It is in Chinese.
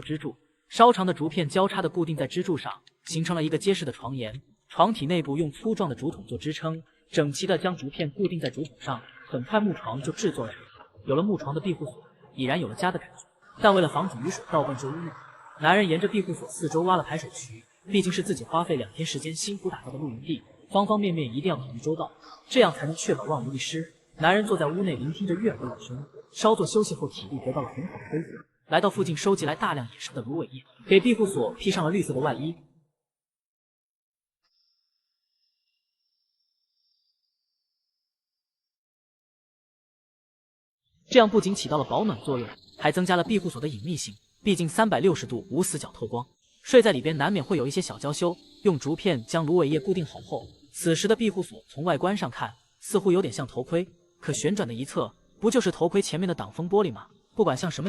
支柱，稍长的竹片交叉的固定在支柱上，形成了一个结实的床沿。床体内部用粗壮的竹筒做支撑，整齐的将竹片固定在竹筒上，很快木床就制作了成型。有了木床的庇护所，已然有了家的感觉。但为了防止雨水倒灌至屋内，男人沿着庇护所四周挖了排水渠。毕竟是自己花费2天时间辛苦打造的露营地，方方面面一定要考虑周到，这样才能确保万无一失。男人坐在屋内，聆听着悦耳的雨声，稍作休息后，体力得到了很好的恢复。来到附近，收集来大量野生的芦苇叶，给庇护所披上了绿色的外衣。这样不仅起到了保暖作用，还增加了庇护所的隐秘性。毕竟360度无死角透光，睡在里边难免会有一些小娇羞。用竹片将芦苇叶固定好后，此时的庇护所从外观上看似乎有点像头盔，可旋转的一侧不就是头盔前面的挡风玻璃吗？不管像什么